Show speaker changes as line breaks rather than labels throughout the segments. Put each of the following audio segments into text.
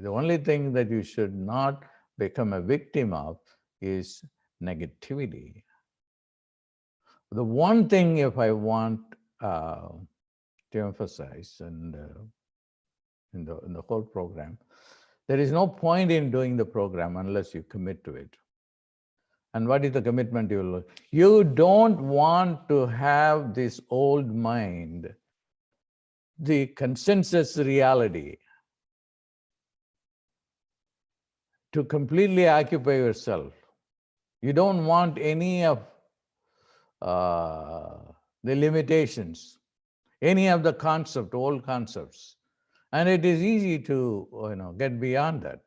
The only thing that you should not become a victim of is negativity. The one thing, if I want to emphasize in the whole program, there is no point in doing the program unless you commit to it. And what is the commitment you will? You don't want to have this old mind, the consensus reality, to completely occupy yourself. You don't want any of the limitations, any of the old concepts. And it is easy to get beyond that.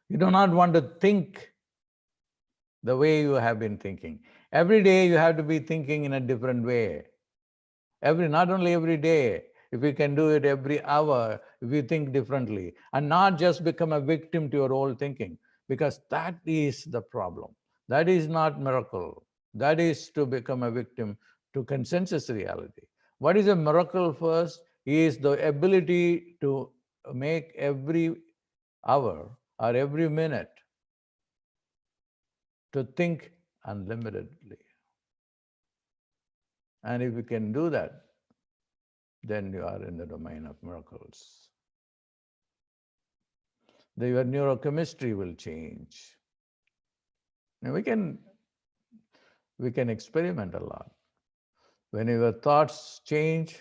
You do not want to think the way you have been thinking. Every day you have to be thinking in a different way. Not only every day, if you can do it every hour, if you think differently, and not just become a victim to your old thinking, because that is the problem. That is not miracle. That is to become a victim to consensus reality. What is a miracle first is the ability to make every hour or every minute to think unlimitedly. And if you can do that, then you are in the domain of miracles. Your neurochemistry will change. Now we can experiment a lot. When your thoughts change,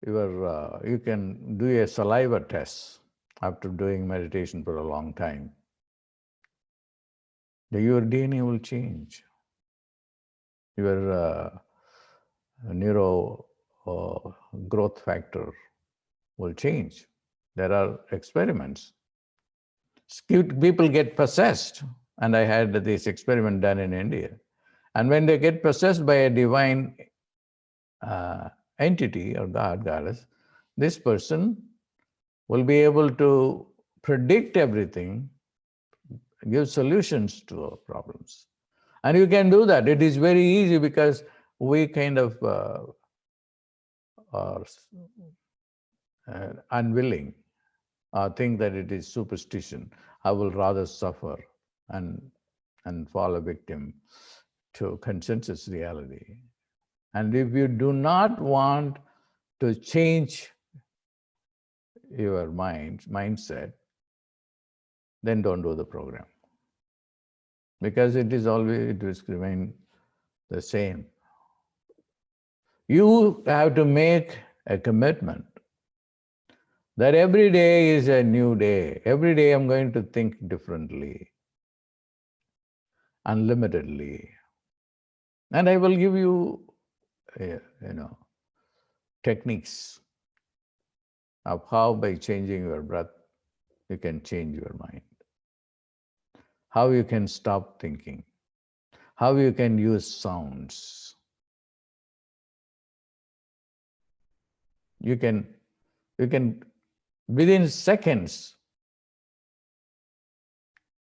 you can do a saliva test after doing meditation for a long time. Your DNA will change. Your neuro growth factor will change. There are experiments. People get possessed, and I had this experiment done in India. And when they get possessed by a divine entity or God, goddess, this person will be able to predict everything, give solutions to problems. And you can do that. It is very easy because we kind of are unwilling or think that it is superstition. I will rather suffer and fall a victim to consensus reality. And if you do not want to change your mindset, then don't do the program. Because it will remain the same. You have to make a commitment that every day is a new day. Every day I'm going to think differently, unlimitedly. And I will give you, techniques of how by changing your breath, you can change your mind. How you can stop thinking. How you can use sounds. You can within seconds,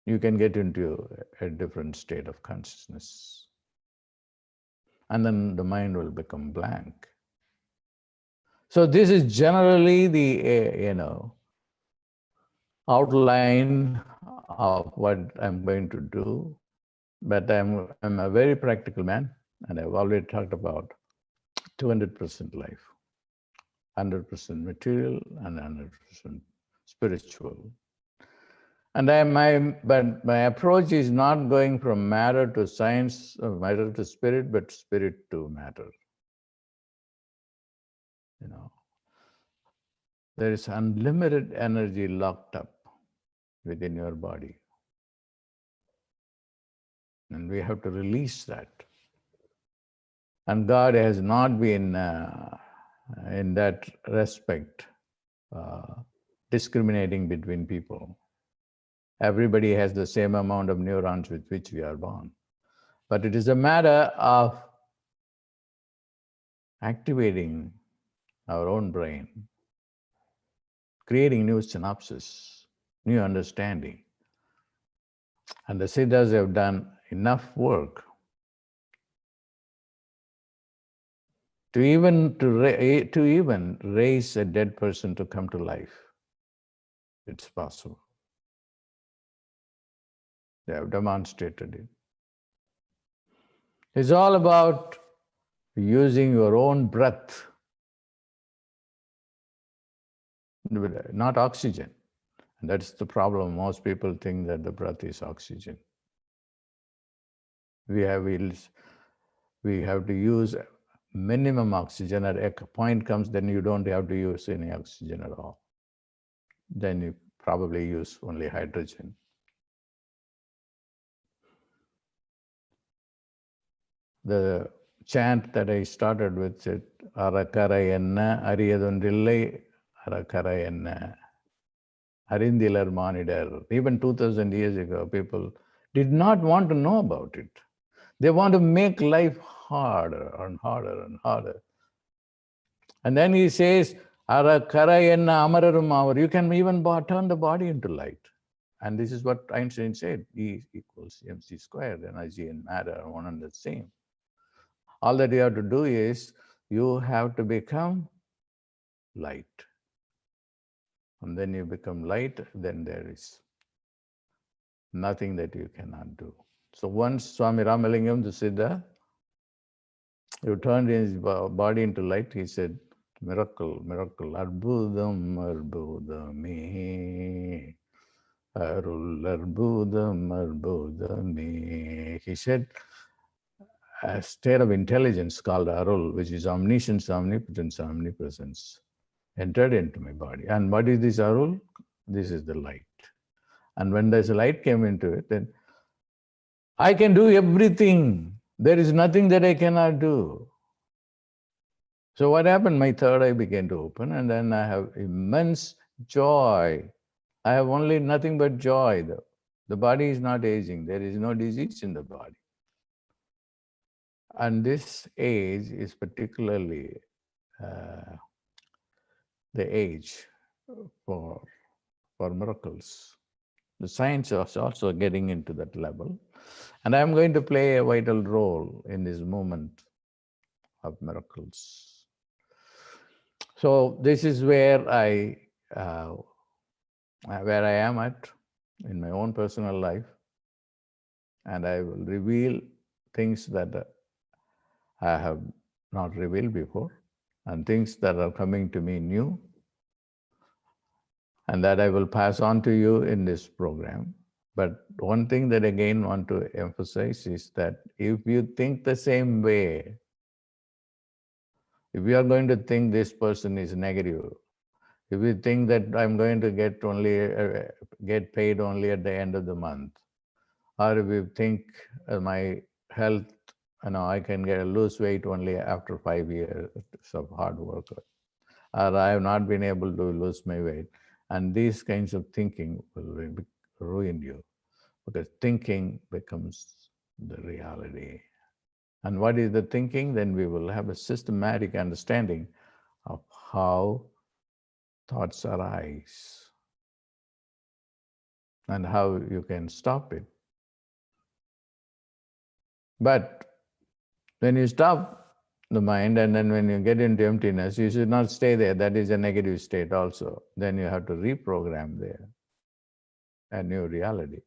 you can get into a different state of consciousness. And then the mind will become blank. So this is generally the, outline of what I'm going to do. But I'm a very practical man, and I've already talked about 200% life, 100% material, and 100% spiritual. And but my approach is not going from matter to science, or matter to spirit, but spirit to matter. There is unlimited energy locked up within your body. And we have to release that. And God has not been, in that respect, discriminating between people. Everybody has the same amount of neurons with which we are born. But it is a matter of activating our own brain, creating new synapses, new understanding. And the Siddhas have done enough work to even raise a dead person to come to life. It's possible. They have demonstrated it. It's all about using your own breath, not oxygen. And that's the problem. Most people think that the breath is oxygen. We have to use minimum oxygen. At a point comes, then you don't have to use any oxygen at all. Then you probably use only hydrogen. The chant that I started with said, Arakara enna ariyadondillai arakara enna arindilar manidar. Even 2000 years ago, people did not want to know about it. They want to make life harder and harder and harder. And then he says, Arakara enna amararum avar. You can even turn the body into light. And this is what Einstein said, E equals mc squared, energy and matter are one and the same. All that you have to do is, you have to become light. And then you become light, then there is nothing that you cannot do. So once Swami Ramalingam, the Siddha, who turned his body into light, he said, miracle, miracle, arbudam, arbudame, arul, arbudam, arbudame. He said, a state of intelligence called Arul, which is omniscience, omnipotence, omnipresence, entered into my body. And what is this Arul? This is the light. And when this light came into it, then I can do everything. There is nothing that I cannot do. So what happened? My third eye began to open, and then I have immense joy. I have only nothing but joy. The body is not aging. There is no disease in the body. And this age is particularly the age for miracles. The science is also getting into that level. And I'm going to play a vital role in this movement of miracles. So this is where I am at in my own personal life. And I will reveal things that I have not revealed before, and things that are coming to me new, and that I will pass on to you in this program. But one thing that again want to emphasize is that if you think the same way, if you are going to think this person is negative, if you think that I'm going to get paid only at the end of the month, or if you think my health, I can lose weight only after 5 years of hard work, or I have not been able to lose my weight. And these kinds of thinking will ruin you, because thinking becomes the reality. And what is the thinking? Then we will have a systematic understanding of how thoughts arise and how you can stop it. But when you stop the mind, and then when you get into emptiness, you should not stay there. That is a negative state also. Then you have to reprogram there a new reality.